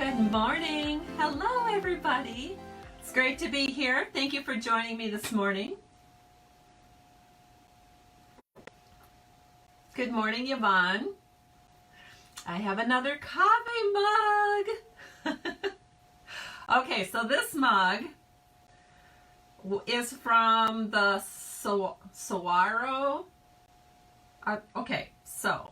Good morning. Hello, everybody. It's great to be here. Thank you for joining me this morning. Good morning, Yvonne. I have another coffee mug. Okay, so this mug is from the Saguaro. Okay, so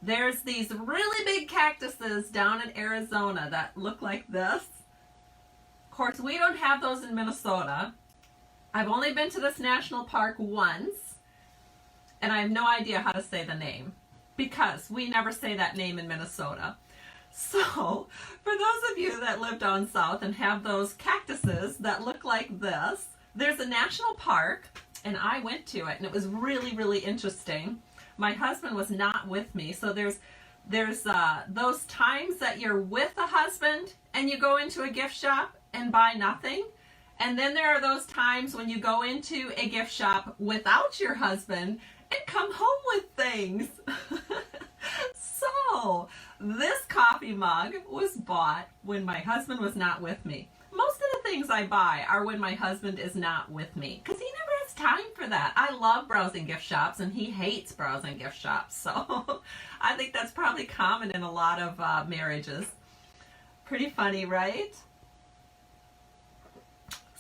there's these really big cactuses down in Arizona that look like this. Of course, we don't have those in Minnesota. I've only been to this national park once, and I have no idea how to say the name because we never say that name in Minnesota. So, for those of you that live down south and have those cactuses that look like this, there's a national park, and I went to it, and it was really, really interesting. My husband was not with me, so there's those times that you're with a husband and you go into a gift shop and buy nothing, and then there are those times when you go into a gift shop without your husband and come home with things. So this coffee mug was bought when my husband was not with me. Most of the things I buy are when my husband is not with me because he never has time for that. I love browsing gift shops and he hates browsing gift shops. So I think that's probably common in a lot of marriages. Pretty funny, right?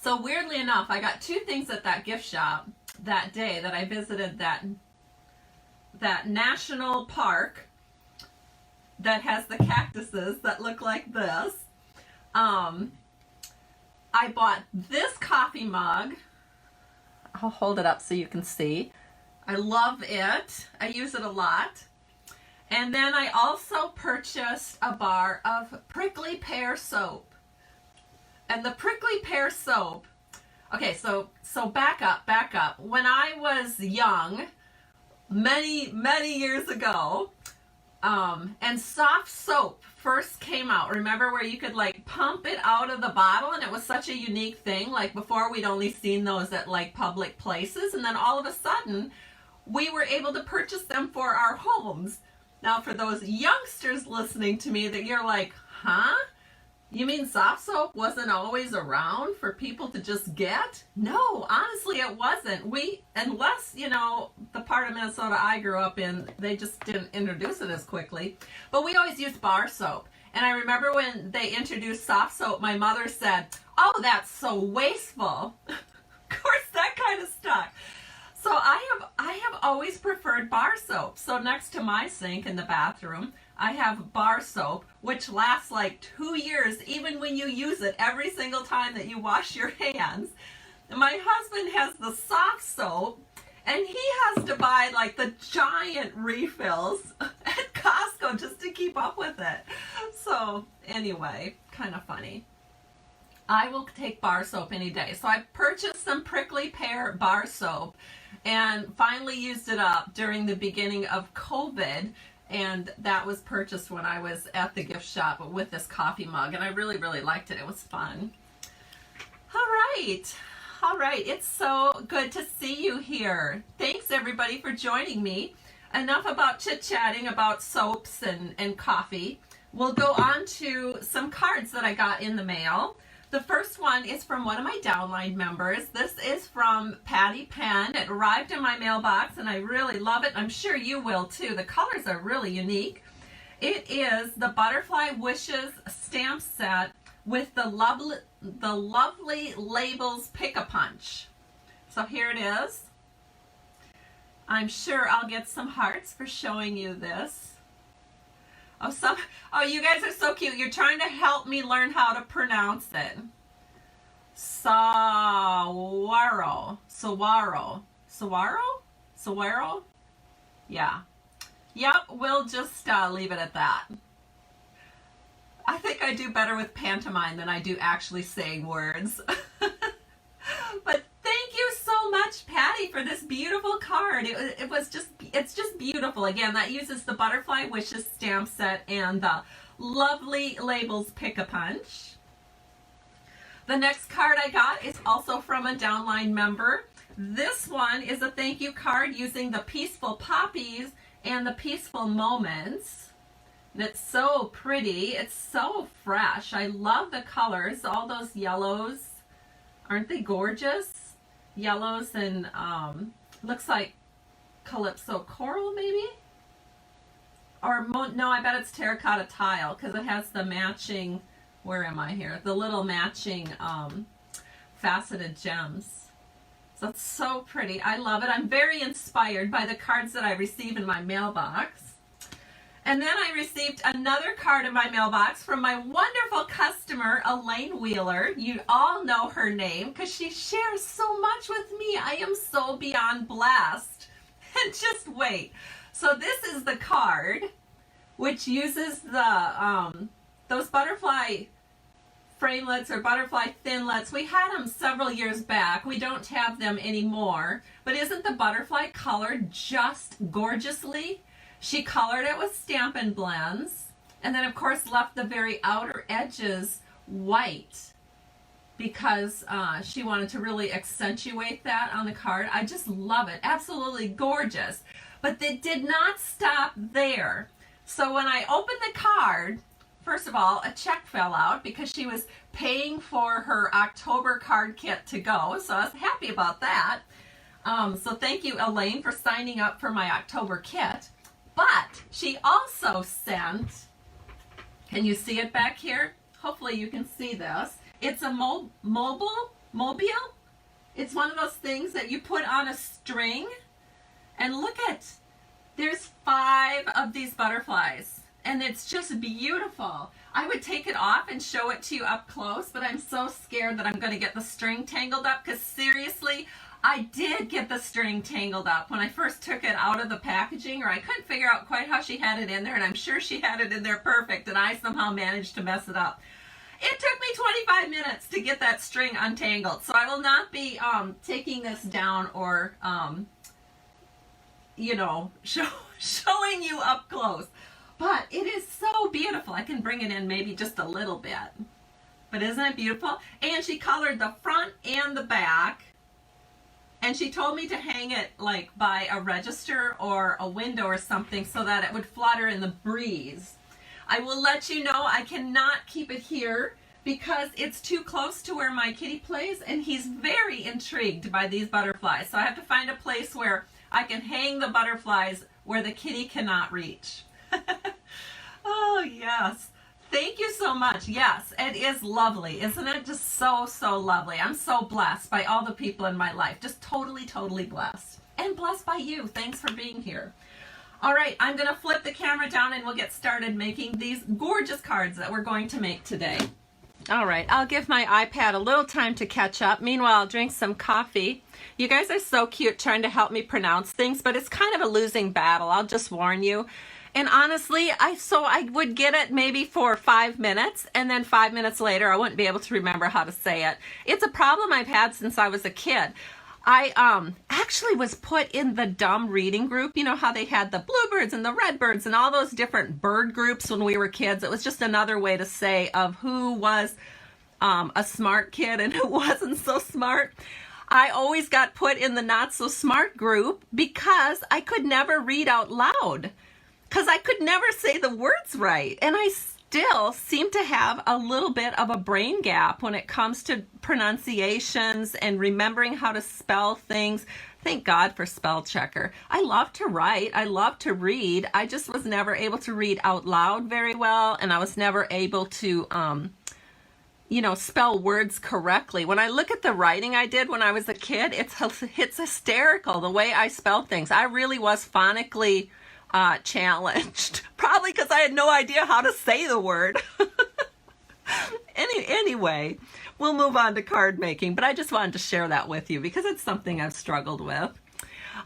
So weirdly enough, I got two things at that gift shop that day that I visited that national park that has the cactuses that look like this. I bought this coffee mug. I'll hold it up so you can see. I love it. I use it a lot. And then I also purchased a bar of prickly pear soap. And the prickly pear soap, okay, so back up. When I was young, many years ago, and soft soap first came out. Remember where you could like pump it out of the bottle, and it was such a unique thing. Like before, we'd only seen those at like public places, and then all of a sudden we were able to purchase them for our homes. Now for those youngsters listening to me, that you're like, huh? You mean soft soap wasn't always around for people to just get? No, honestly, it wasn't. Unless, the part of Minnesota I grew up in, they just didn't introduce it as quickly. But we always used bar soap. And I remember when they introduced soft soap, my mother said, "Oh, that's so wasteful." Of course, that kind of stuck. So I have always preferred bar soap. So next to my sink in the bathroom, I have bar soap, which lasts like 2 years, even when you use it every single time that you wash your hands. My husband has the soft soap, and he has to buy like the giant refills at Costco just to keep up with it. So anyway, kind of funny. I will take bar soap any day. So I purchased some prickly pear bar soap and finally used it up during the beginning of COVID. And that was purchased when I was at the gift shop with this coffee mug. And I really, really liked it. It was fun. All right. It's so good to see you here. Thanks, everybody, for joining me. Enough about chit-chatting about soaps and coffee. We'll go on to some cards that I got in the mail. The first one is from one of my downline members. This is from Patty Penn. It arrived in my mailbox and I really love it. I'm sure you will too. The colors are really unique. It is the Butterfly Wishes stamp set with the lovely labels Pick-a-Punch. So here it is. I'm sure I'll get some hearts for showing you this. Oh, you guys are so cute. You're trying to help me learn how to pronounce it. Saguaro. Yeah. Yep, we'll just leave it at that. I think I do better with pantomime than I do actually saying words. But thank you so much, Patty, for this beautiful card. It's just beautiful. Again, that uses the Butterfly Wishes stamp set and the lovely labels Pick-a-Punch. The next card I got is also from a downline member. This one is a thank you card using the Peaceful Poppies and the Peaceful Moments. And it's so pretty. It's so fresh. I love the colors. All those yellows. Aren't they gorgeous? Yellows and looks like Calypso coral maybe? Or no, I bet it's terracotta tile because it has the matching, where am I here? The little matching faceted gems. So it's so pretty. I love it. I'm very inspired by the cards that I receive in my mailbox. And then I received another card in my mailbox from my wonderful customer, Elaine Wheeler. You all know her name because she shares so much with me. I am so beyond blessed. And just wait. So this is the card, which uses the those butterfly framelits or butterfly thinlets. We had them several years back. We don't have them anymore. But isn't the butterfly colored just gorgeously? She colored it with Stampin' Blends, and then of course left the very outer edges white because she wanted to really accentuate that on the card. I just love it. Absolutely gorgeous. But they did not stop there. So when I opened the card, first of all, a check fell out because she was paying for her October card kit to go. So I was happy about that. So thank you, Elaine, for signing up for my October kit. But she also sent, can you see it back here? Hopefully you can see this. It's a mobile. It's one of those things that you put on a string. And look at, there's 5 of these butterflies. And it's just beautiful. I would take it off and show it to you up close, but I'm so scared that I'm going to get the string tangled up because seriously, I did get the string tangled up when I first took it out of the packaging, or I couldn't figure out quite how she had it in there, and I'm sure she had it in there perfect, and I somehow managed to mess it up. It took me 25 minutes to get that string untangled, so I will not be taking this down or, you know, showing you up close. But it is so beautiful. I can bring it in maybe just a little bit. But isn't it beautiful? And she colored the front and the back. And she told me to hang it like by a register or a window or something so that it would flutter in the breeze. I will let you know I cannot keep it here because it's too close to where my kitty plays and he's very intrigued by these butterflies. So I have to find a place where I can hang the butterflies where the kitty cannot reach. Oh, yes. Thank you so much. Yes, it is lovely. Isn't it just so, so lovely? I'm so blessed by all the people in my life. Just totally, totally blessed. And blessed by you. Thanks for being here. All right, I'm going to flip the camera down and we'll get started making these gorgeous cards that we're going to make today. All right, I'll give my iPad a little time to catch up. Meanwhile, I'll drink some coffee. You guys are so cute trying to help me pronounce things, but it's kind of a losing battle. I'll just warn you. And honestly, I would get it maybe for 5 minutes, and then 5 minutes later, I wouldn't be able to remember how to say it. It's a problem I've had since I was a kid. I actually was put in the dumb reading group. You know how they had the bluebirds and the redbirds and all those different bird groups when we were kids. It was just another way to say of who was a smart kid and who wasn't so smart. I always got put in the not so smart group because I could never read out loud. Because I could never say the words right. And I still seem to have a little bit of a brain gap when it comes to pronunciations and remembering how to spell things. Thank God for spell checker. I love to write. I love to read. I just was never able to read out loud very well. And I was never able to, you know, spell words correctly. When I look at the writing I did when I was a kid, it's hysterical the way I spell things. I really was phonically challenged, probably because I had no idea how to say the word. Anyway, we'll move on to card making, but I just wanted to share that with you because it's something I've struggled with.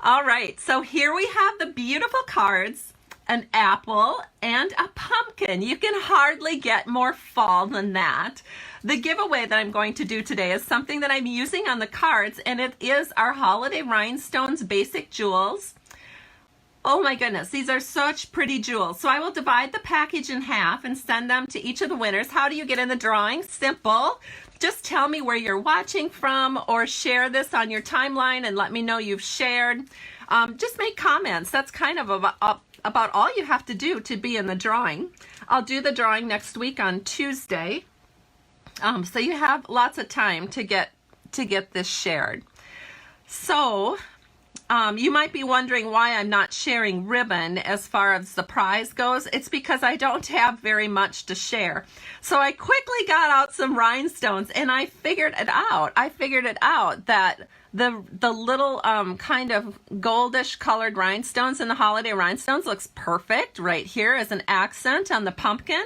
All right, so here we have the beautiful cards, an apple and a pumpkin. You can hardly get more fall than that. The giveaway that I'm going to do today is something that I'm using on the cards, and it is our Holiday Rhinestones Basic Jewels. Oh my goodness, these are such pretty jewels. So I will divide the package in half and send them to each of the winners. How do you get in the drawing? Simple. Just tell me where you're watching from or share this on your timeline and let me know you've shared. Just make comments. That's kind of about all you have to do to be in the drawing. I'll do the drawing next week on Tuesday. So you have lots of time to get this shared. So you might be wondering why I'm not sharing ribbon as far as the prize goes. It's because I don't have very much to share. So I quickly got out some rhinestones and I figured it out. I figured it out that the little kind of goldish colored rhinestones in the holiday rhinestones looks perfect right here as an accent on the pumpkin.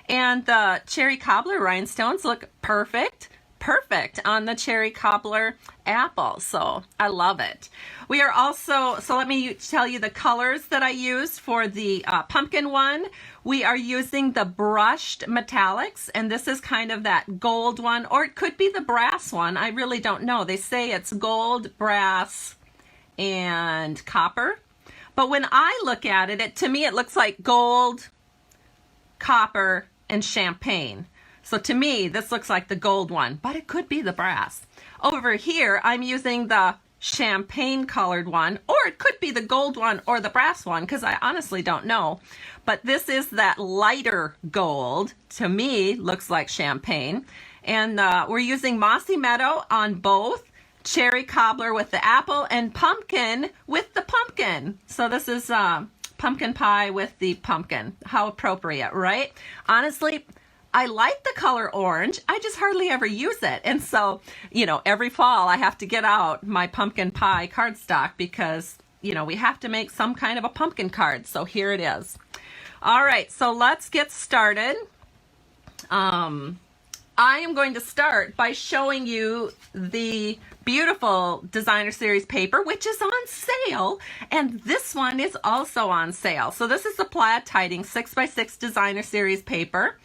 And the cherry cobbler rhinestones look perfect on the cherry cobbler apple. So I love it. We are also, so let me tell you the colors that I used for the pumpkin one. We are using the brushed metallics, and this is kind of that gold one, or it could be the brass one. I really don't know. They say it's gold, brass, and copper. But when I look at it, to me it looks like gold, copper, and champagne. So to me, this looks like the gold one, but it could be the brass. Over here, I'm using the champagne colored one, or it could be the gold one or the brass one, because I honestly don't know. But this is that lighter gold. To me, looks like champagne. And we're using Mossy Meadow on both, cherry cobbler with the apple, and pumpkin with the pumpkin. So this is pumpkin pie with the pumpkin. How appropriate, right? Honestly, I like the color orange. I just hardly ever use it. And so, you know, every fall I have to get out my pumpkin pie cardstock because, you know, we have to make some kind of a pumpkin card. So here it is. All right, so let's get started. I am going to start by showing you the beautiful designer series paper, which is on sale, and this one is also on sale. So this is the Plaid Tidings 6x6 designer series paper.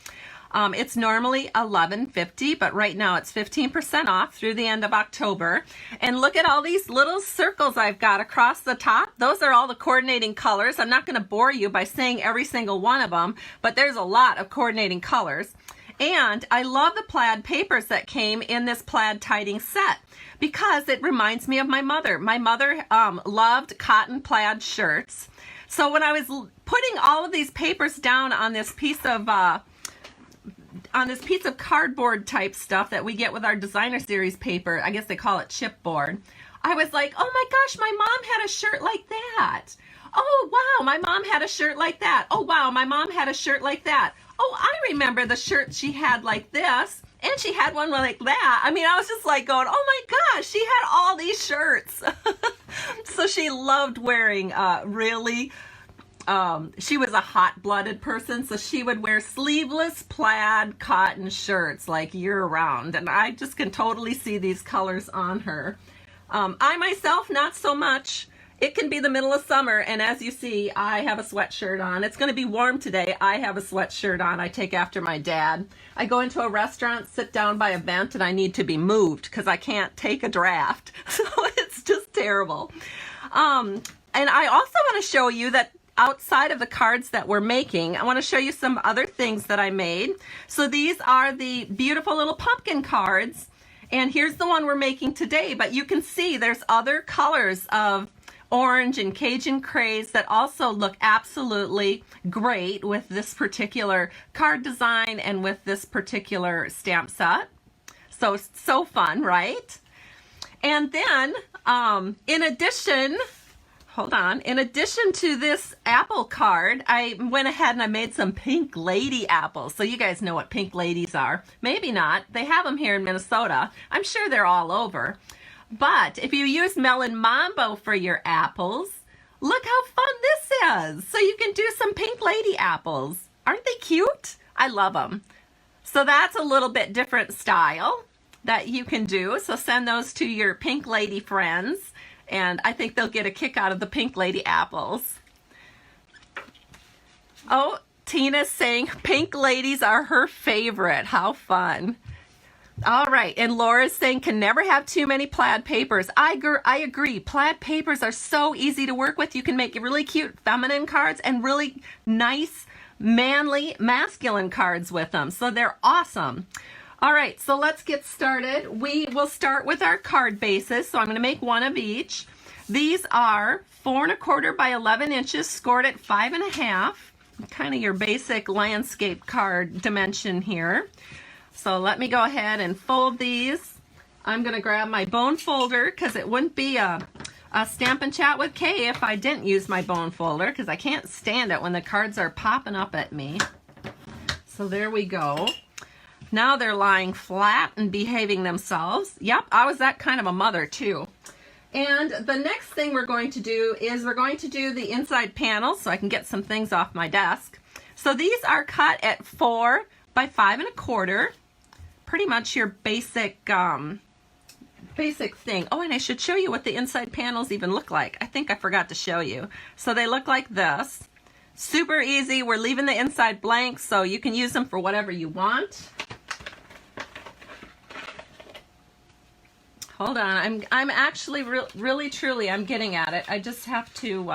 It's normally $11.50, but right now it's 15% off through the end of October. And look at all these little circles I've got across the top. Those are all the coordinating colors. I'm not going to bore you by saying every single one of them, but there's a lot of coordinating colors. And I love the plaid papers that came in this Plaid Tidings set because it reminds me of my mother. My mother loved cotton plaid shirts. So when I was putting all of these papers down on this piece of cardboard type stuff that we get with our designer series paper, I guess they call it chipboard, I was like, oh my gosh, my mom had a shirt like that. Oh wow, my mom had a shirt like that. Oh wow, my mom had a shirt like that. Oh, I remember the shirt she had like this, and she had one like that. I mean, I was just like going, oh my gosh, she had all these shirts. So she loved wearing she was a hot-blooded person, so she would wear sleeveless plaid cotton shirts like year-round, and I just can totally see these colors on her. I myself, not so much. It can be the middle of summer, and as you see, I have a sweatshirt on. It's going to be warm today. I have a sweatshirt on. I take after my dad. I go into a restaurant, sit down by a vent, and I need to be moved because I can't take a draft. So it's just terrible. And I also want to show you that outside of the cards that we're making, I want to show you some other things that I made. So these are the beautiful little pumpkin cards, and here's the one we're making today, but you can see there's other colors of orange and Cajun craze that also look absolutely great with this particular card design and with this particular stamp set. So fun, right? And then in addition to this apple card, I went ahead and I made some pink lady apples. So you guys know what pink ladies are. Maybe not. They have them here in Minnesota. I'm sure they're all over. But if you use Melon Mambo for your apples, look how fun this is. So you can do some pink lady apples. Aren't they cute? I love them. So that's a little bit different style that you can do. So send those to your pink lady friends, and I think they'll get a kick out of the pink lady apples. Oh, Tina's saying pink ladies are her favorite. How fun. All right, and Laura's saying can never have too many plaid papers. I agree. Plaid papers are so easy to work with. You can make really cute feminine cards and really nice, manly, masculine cards with them. So they're awesome. All right, so let's get started. We will start with our card bases. So I'm going to make one of each. These are 4 1/4 by 11 inches, scored at 5 1/2. Kind of your basic landscape card dimension here. So let me go ahead and fold these. I'm going to grab my bone folder because it wouldn't be a Stampin' Chat with Kay if I didn't use my bone folder, because I can't stand it when the cards are popping up at me. So there we go. Now they're lying flat and behaving themselves. Yep, I was that kind of a mother too. And the next thing we're going to do is we're going to do the inside panels so I can get some things off my desk. So these are cut at 4 by 5 1/4. Pretty much your basic thing. Oh, and I should show you what the inside panels even look like. I think I forgot to show you. So they look like this. Super easy. We're leaving the inside blank so you can use them for whatever you want. Hold on, I'm actually really truly I'm getting at it. I just have to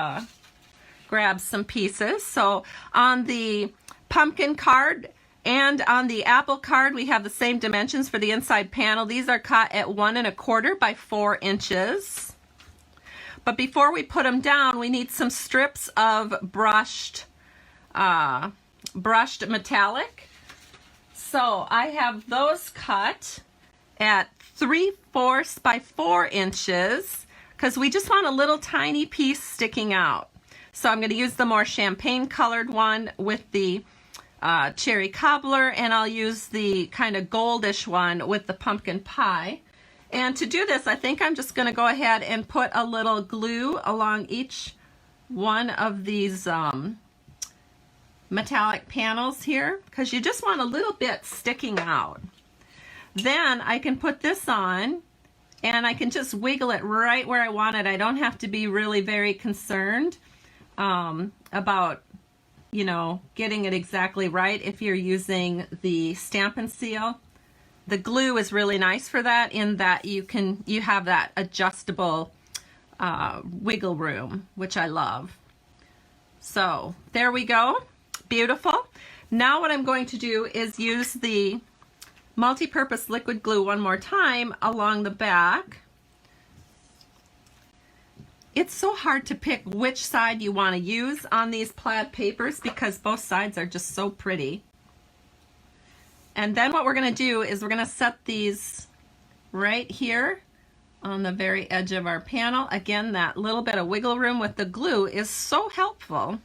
grab some pieces. So on the pumpkin card and on the apple card, we have the same dimensions for the inside panel. These are cut at 1 1/4 by 4 inches. But before we put them down, we need some strips of brushed metallic. So I have those cut at 3/4 by 4 inches because we just want a little tiny piece sticking out. So I'm going to use the more champagne colored one with the cherry cobbler, and I'll use the kind of goldish one with the pumpkin pie. And to do this, I think I'm just going to go ahead and put a little glue along each one of these metallic panels here, because you just want a little bit sticking out. Then I can put this on and I can just wiggle it right where I want it. I don't have to be really very concerned about, you know, getting it exactly right if you're using the Stampin' Seal. The glue is really nice for that, in that you have that adjustable wiggle room, which I love. So there we go. Beautiful. Now what I'm going to do is use the multi-purpose liquid glue one more time along the back. It's so hard to pick which side you want to use on these plaid papers because both sides are just so pretty. And then what we're going to do is we're going to set these right here on the very edge of our panel. Again, that little bit of wiggle room with the glue is so helpful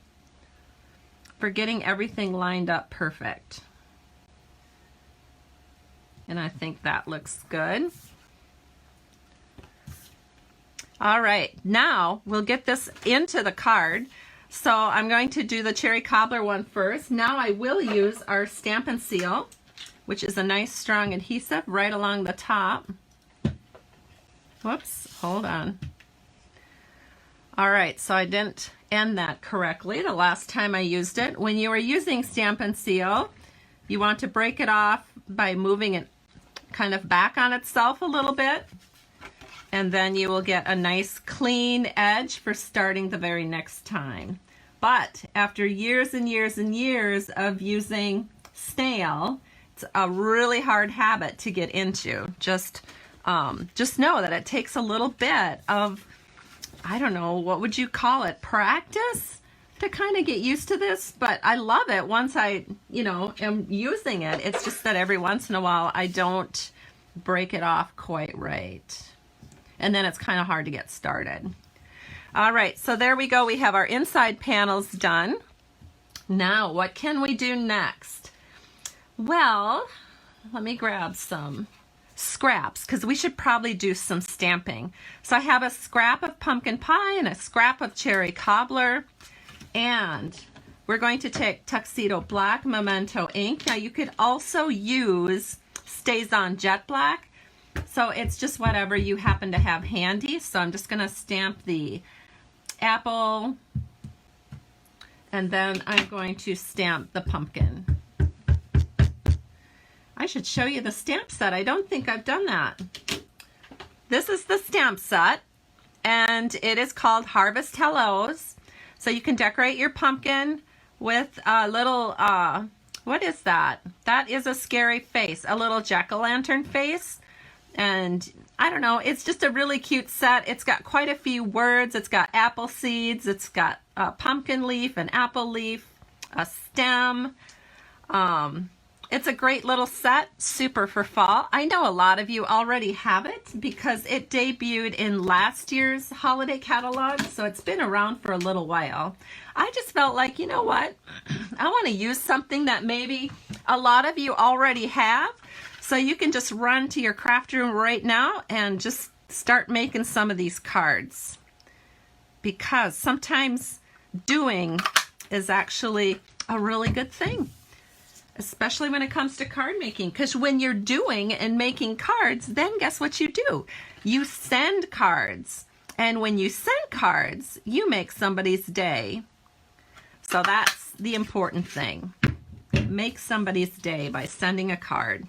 for getting everything lined up perfect. And I think that looks good. All right, now we'll get this into the card. So I'm going to do the cherry cobbler one first. Now I will use our Stampin' Seal, which is a nice strong adhesive right along the top. Whoops, hold on. All right, so I didn't end that correctly the last time I used it. When you are using Stampin' Seal, you want to break it off by moving it kind of back on itself a little bit, and then you will get a nice clean edge for starting the very next time. But after years and years and years of using snail, it's a really hard habit to get into. Just know that it takes a little bit of, I don't know, what would you call it, practice to kind of get used to this. But I love it once I, am using it. It's just that every once in a while I don't break it off quite right. And then it's kind of hard to get started. All right, so there we go. We have our inside panels done. Now, what can we do next? Well, let me grab some scraps because we should probably do some stamping. So I have a scrap of pumpkin pie and a scrap of cherry cobbler, and we're going to take Tuxedo Black Memento ink. Now you could also use StazOn Jet Black. So it's just whatever you happen to have handy. So I'm just going to stamp the apple, and then I'm going to stamp the pumpkin. I should show you the stamp set. I don't think I've done that. This is the stamp set, and it is called Harvest Hellos. So you can decorate your pumpkin with a little, what is that? That is a scary face, a little jack-o'-lantern face. And I don't know, it's just a really cute set. It's got quite a few words. It's got apple seeds, it's got a pumpkin leaf, an apple leaf, a stem. It's a great little set, super for fall. I know a lot of you already have it because it debuted in last year's holiday catalog, so it's been around for a little while. I just felt like, you know what, I want to use something that maybe a lot of you already have, so you can just run to your craft room right now and just start making some of these cards. Because sometimes doing is actually a really good thing, especially when it comes to card making. Because when you're doing and making cards, then guess what you do? You send cards. And when you send cards, you make somebody's day. So that's the important thing. Make somebody's day by sending a card.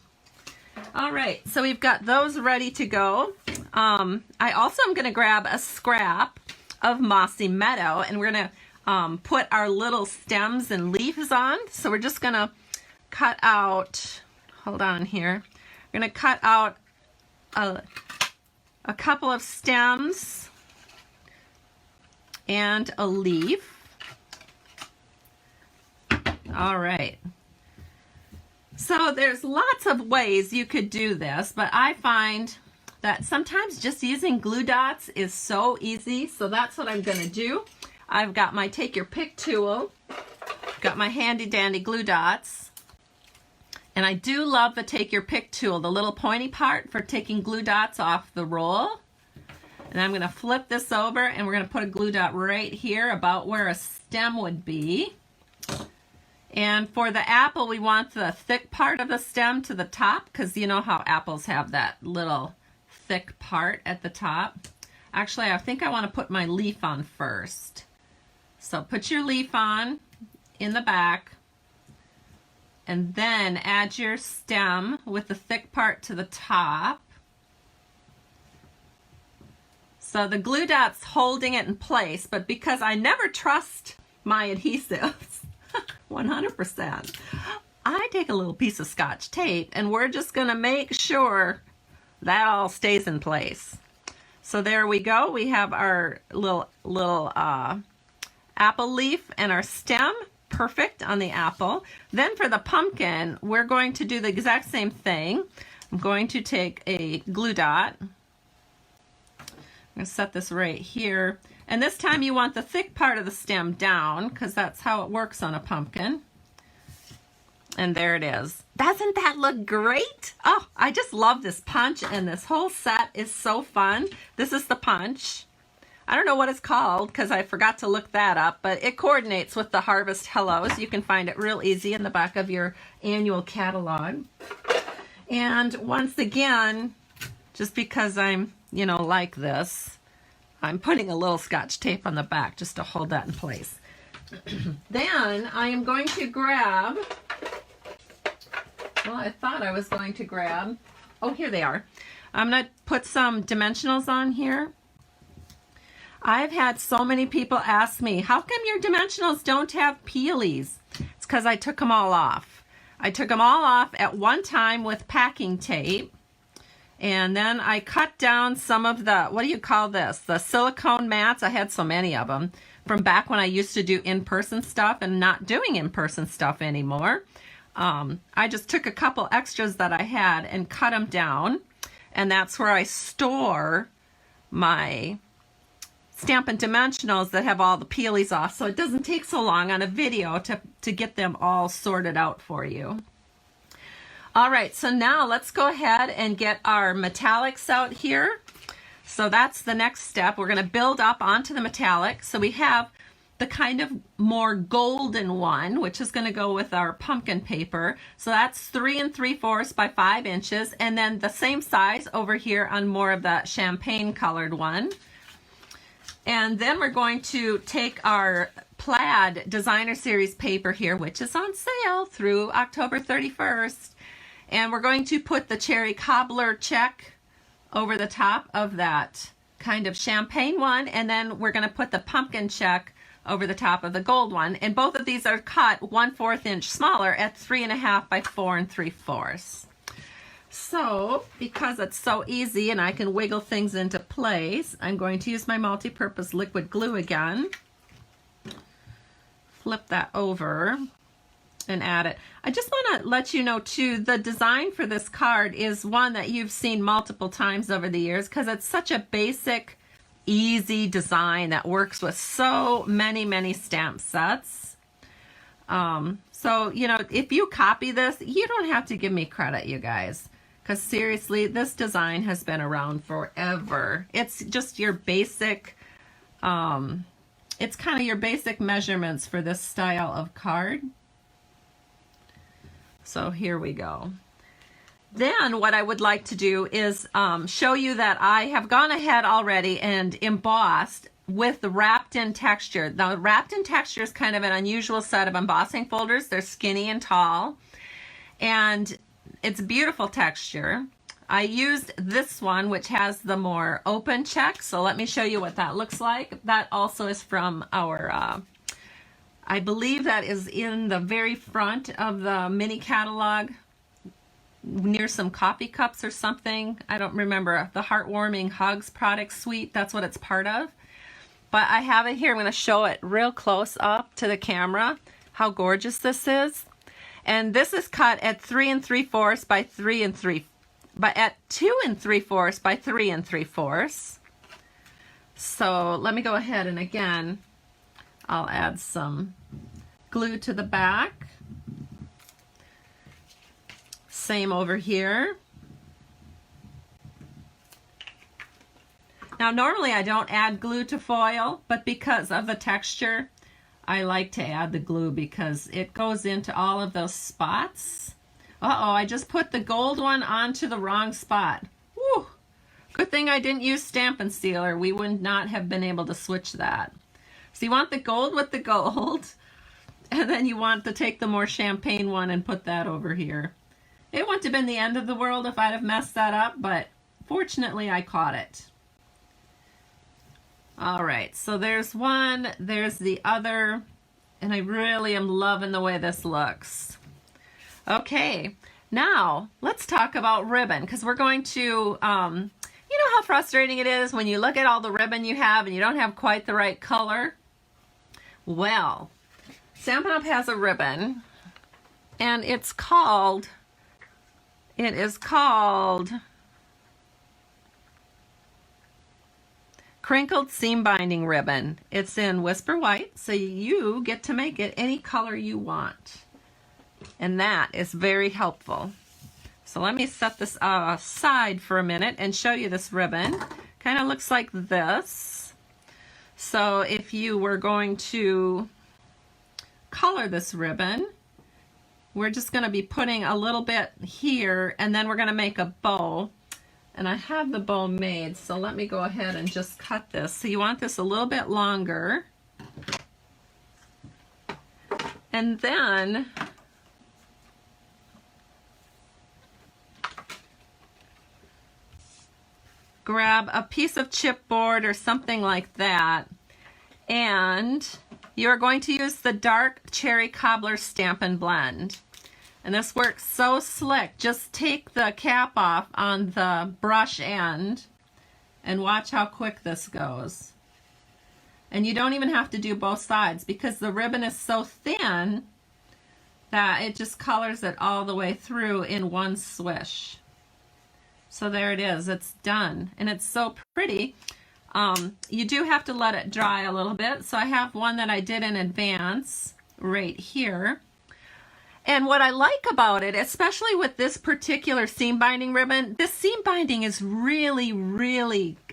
All right, so we've got those ready to go. I also am going to grab a scrap of Mossy Meadow, and we're going to put our little stems and leaves on. So we're just going to cut out, hold on here, we're going to cut out a couple of stems and a leaf. All right. So there's lots of ways you could do this, but I find that sometimes just using glue dots is so easy. So that's what I'm going to do. I've got my Take Your Pick tool, got my handy dandy glue dots, and I do love the Take Your Pick tool, the little pointy part for taking glue dots off the roll. And I'm going to flip this over, and we're going to put a glue dot right here about where a stem would be. And for the apple, we want the thick part of the stem to the top, because you know how apples have that little thick part at the top. Actually, I think I want to put my leaf on first. So put your leaf on in the back, and then add your stem with the thick part to the top. So the glue dot's holding it in place, but because I never trust my adhesives, 100%. I take a little piece of Scotch tape, and we're just going to make sure that all stays in place. So there we go. We have our little apple leaf and our stem, perfect on the apple. Then for the pumpkin, we're going to do the exact same thing. I'm going to take a glue dot. I'm going to set this right here. And this time you want the thick part of the stem down, because that's how it works on a pumpkin. And there it is. Doesn't that look great? Oh, I just love this punch, and this whole set is so fun. This is the punch. I don't know what it's called because I forgot to look that up, but it coordinates with the Harvest Hellos. You can find it real easy in the back of your annual catalog. And once again, just because I'm, you know, like this, I'm putting a little Scotch tape on the back just to hold that in place. Then I am going to grab, well, I thought I was going to grab, oh, here they are. I'm going to put some dimensionals on here. I've had so many people ask me, how come your dimensionals don't have peelies? It's because I took them all off. I took them all off at one time with packing tape. And then I cut down some of the, what do you call this? The silicone mats. I had so many of them from back when I used to do in-person stuff and not doing in-person stuff anymore. I just took a couple extras that I had and cut them down. And that's where I store my Stampin' Dimensionals that have all the peelies off. So it doesn't take so long on a video to get them all sorted out for you. All right, so now let's go ahead and get our metallics out here. So that's the next step. We're going to build up onto the metallic. So we have the kind of more golden one, which is going to go with our pumpkin paper. So that's 3 3/4 by 5 inches. And then the same size over here on more of the champagne colored one. And then we're going to take our plaid designer series paper here, which is on sale through October 31st. And we're going to put the cherry cobbler check over the top of that kind of champagne one. And then we're going to put the pumpkin check over the top of the gold one. And both of these are cut 1/4 inch smaller at 3 1/2 by 4 3/4. So, because it's so easy and I can wiggle things into place, I'm going to use my multi-purpose liquid glue again. Flip that over and add it. I just want to let you know too, the design for this card is one that you've seen multiple times over the years because it's such a basic, easy design that works with so many stamp sets. So, you know, if you copy this, you don't have to give me credit, you guys. Because seriously, this design has been around forever. It's just your basic, it's kind of your basic measurements for this style of card. So here we go. Then what I would like to do is show you that I have gone ahead already and embossed with the wrapped in texture. Now, wrapped in texture is kind of an unusual set of embossing folders. They're skinny and tall, and it's a beautiful texture. I used this one, which has the more open check. So let me show you what that looks like. That also is from our, I believe that is in the very front of the mini catalog, near some coffee cups or something. I don't remember. The Heartwarming Hugs product suite, that's what it's part of. But I have it here. I'm going to show it real close up to the camera, how gorgeous this is. And this is cut at 3 3/4 by 3 3, but at 2 3/4 by 3 3/4. So let me go ahead and again, I'll add some glue to the back. Same over here. Now normally I don't add glue to foil, but because of the texture, I like to add the glue because it goes into all of those spots. Uh-oh, I just put the gold one onto the wrong spot. Whew. Good thing I didn't use Stampin' Sealer. We would not have been able to switch that. So you want the gold with the gold, and then you want to take the more champagne one and put that over here. It wouldn't have been the end of the world if I'd have messed that up, but fortunately I caught it. All right, so there's one, there's the other, and I really am loving the way this looks. Okay, now let's talk about ribbon, because we're going to, you know how frustrating it is when you look at all the ribbon you have and you don't have quite the right color? Well, Stampin' Up! Has a ribbon, and it is called Crinkled Seam Binding Ribbon. It's in Whisper White, so you get to make it any color you want. And that is very helpful. So let me set this aside for a minute and show you this ribbon. Kind of looks like this. So if you were going to color this ribbon, we're just going to be putting a little bit here, and then we're going to make a bow. And I have the bow made, so let me go ahead and just cut this. So you want this a little bit longer. And then grab a piece of chipboard or something like that, and you're going to use the dark Cherry Cobbler Stampin' Blend. And this works so slick. Just take the cap off on the brush end and watch how quick this goes. And you don't even have to do both sides because the ribbon is so thin that it just colors it all the way through in one swish. So there it is, it's done. And it's so pretty. You do have to let it dry a little bit. So I have one that I did in advance right here. And what I like about it, especially with this particular seam binding ribbon, this seam binding is really,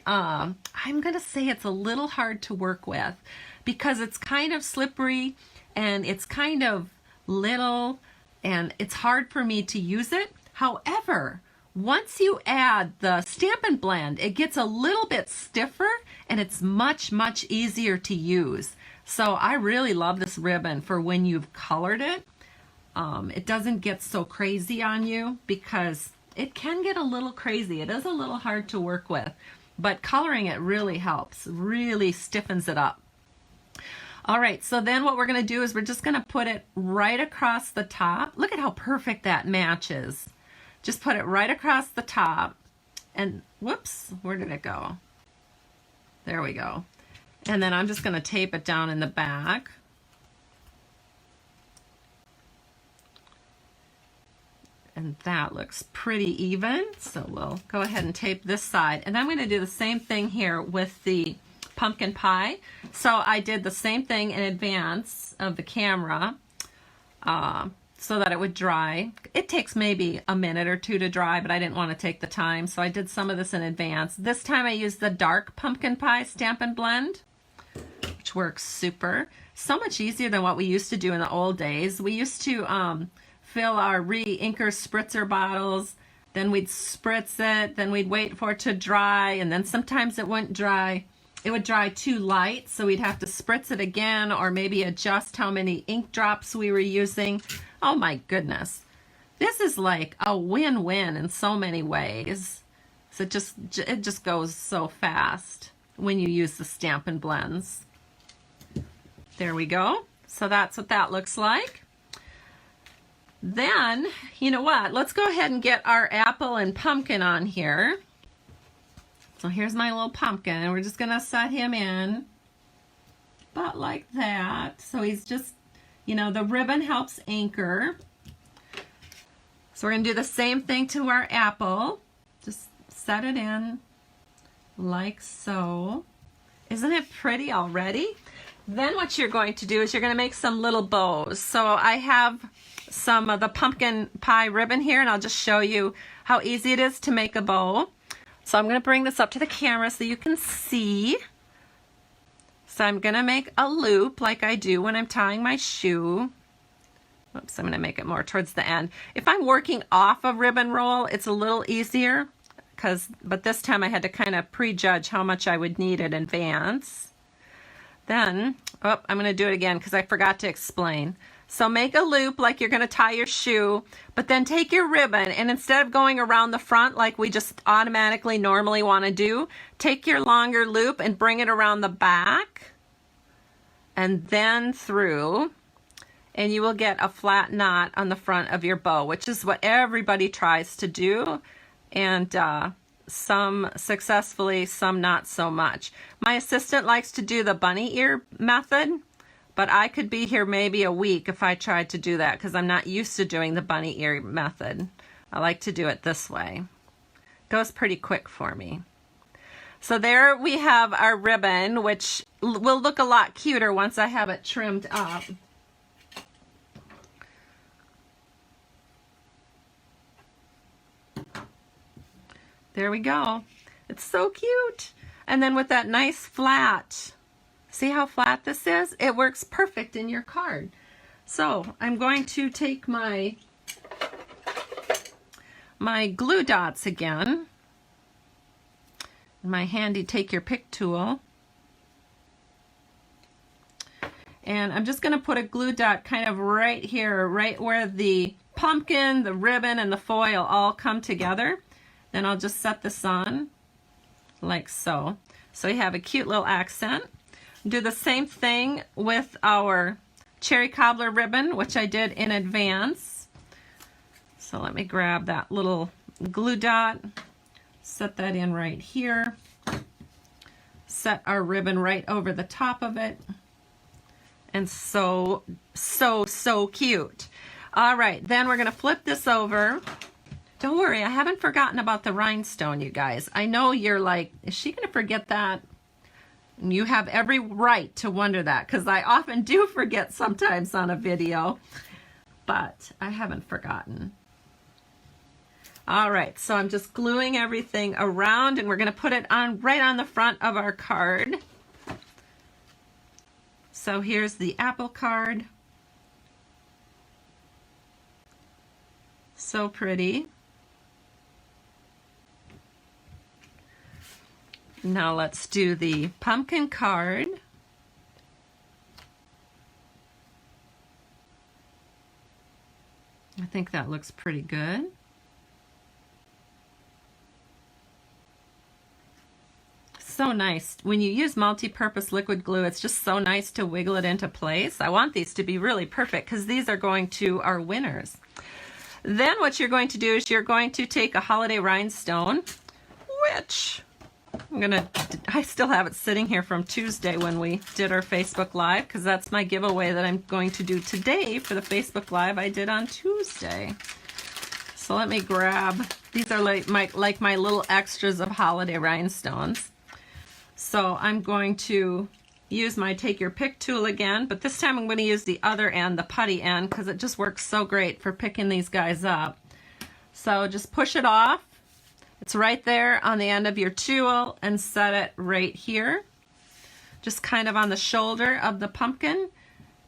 I'm going to say it's a little hard to work with because it's kind of slippery and it's kind of little and it's hard for me to use it. However, once you add the Stampin' Blend, it gets a little bit stiffer and it's much easier to use. So I really love this ribbon for when you've colored it. It doesn't get so crazy on you because it can get a little crazy. It is a little hard to work with, but coloring it really helps, really stiffens it up. All right, so then what we're going to do is we're just going to put it right across the top. Look at how perfect that matches. Just put it right across the top. And whoops, where did it go? There we go. And then I'm just going to tape it down in the back. And that looks pretty even. So we'll go ahead and tape this side. And I'm going to do the same thing here with the pumpkin pie. So I did the same thing in advance of the camera so that it would dry. It takes maybe a minute or two to dry, but I didn't want to take the time. So I did some of this in advance. This time I used the dark pumpkin pie Stampin' Blend, which works super. So much easier than what we used to do in the old days. We used to fill our re-inker spritzer bottles, then we'd spritz it, then we'd wait for it to dry, and then sometimes it wouldn't dry. It would dry too light, so we'd have to spritz it again or maybe adjust how many ink drops we were using. Oh my goodness. This is like a win-win in so many ways. So it just goes so fast when you use the Stampin' Blends. There we go. So that's what that looks like. Then, you know what? Let's go ahead and get our apple and pumpkin on here. So here's my little pumpkin, and we're just going to set him in, about like that. So he's just, you know, the ribbon helps anchor. So we're going to do the same thing to our apple. Just set it in like so. Isn't it pretty already? Then what you're going to do is you're going to make some little bows. So I have some of the pumpkin pie ribbon here, and I'll just show you how easy it is to make a bow. So I'm going to bring this up to the camera so you can see. So I'm going to make a loop like I do when I'm tying my shoe. Oops, I'm going to make it more towards the end. If I'm working off a ribbon roll, it's a little easier, but this time I had to kind of prejudge how much I would need in advance. Then, I'm going to do it again because I forgot to explain. So make a loop like you're going to tie your shoe, but then take your ribbon, and instead of going around the front like we just automatically normally want to do, take your longer loop and bring it around the back and then through, and you will get a flat knot on the front of your bow, which is what everybody tries to do, and some successfully, some not so much. My assistant likes to do the bunny ear method, but I could be here maybe a week if I tried to do that because I'm not used to doing the bunny ear method. I like to do it this way. Goes pretty quick for me. So there we have our ribbon, which will look a lot cuter once I have it trimmed up. There we go. It's so cute. And then with that nice flat, see how flat this is? It works perfect in your card. So I'm going to take my glue dots again, my handy take your pick tool, and I'm just going to put a glue dot kind of right here, right where the pumpkin, the ribbon, and the foil all come together. Then I'll just set this on like so. So you have a cute little accent. Do the same thing with our cherry cobbler ribbon, which I did in advance. So let me grab that little glue dot, set that in right here, set our ribbon right over the top of it, and so cute. All right, then we're going to flip this over. Don't worry, I haven't forgotten about the rhinestone, you guys. I know you're like, is she going to forget that? And you have every right to wonder that, because I often do forget sometimes on a video, but I haven't forgotten. All right, so I'm just gluing everything around, and we're going to put it on right on the front of our card. So here's the apple card. So pretty. Now let's do the pumpkin card. I think that looks pretty good. So nice. When you use multi-purpose liquid glue, it's just so nice to wiggle it into place. I want these to be really perfect because these are going to our winners. Then what you're going to do is you're going to take a holiday rhinestone, which I still have it sitting here from Tuesday when we did our Facebook Live, because that's my giveaway that I'm going to do today for the Facebook Live I did on Tuesday. So let me grab, these are like my little extras of holiday rhinestones. So I'm going to use my Take Your Pick tool again, but this time I'm going to use the other end, the putty end, because it just works so great for picking these guys up. So just push it off. It's right there on the end of your tool and set it right here, just kind of on the shoulder of the pumpkin.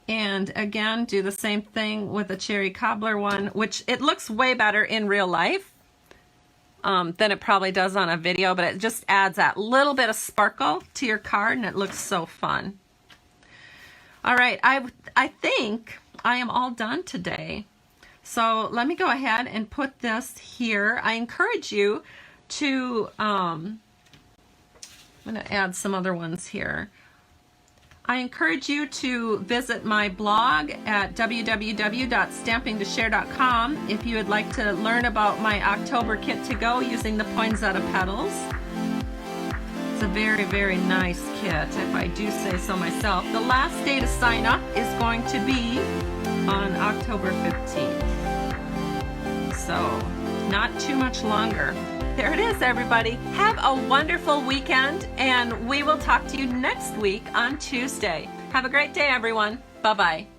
And again, do the same thing with the cherry cobbler one, which it looks way better in real life than it probably does on a video, but it just adds that little bit of sparkle to your card and it looks so fun. All right, I think I am all done today. So let me go ahead and put this here. I encourage you to, I'm going to add some other ones here. I encourage you to visit my blog at www.stampingtoshare.com if you would like to learn about my October kit to go using the poinsettia petals. It's a very, very nice kit, if I do say so myself. The last day to sign up is going to be on October 15th. So, not too much longer. There it is, everybody. Have a wonderful weekend, and we will talk to you next week on Tuesday. Have a great day, everyone. Bye-bye.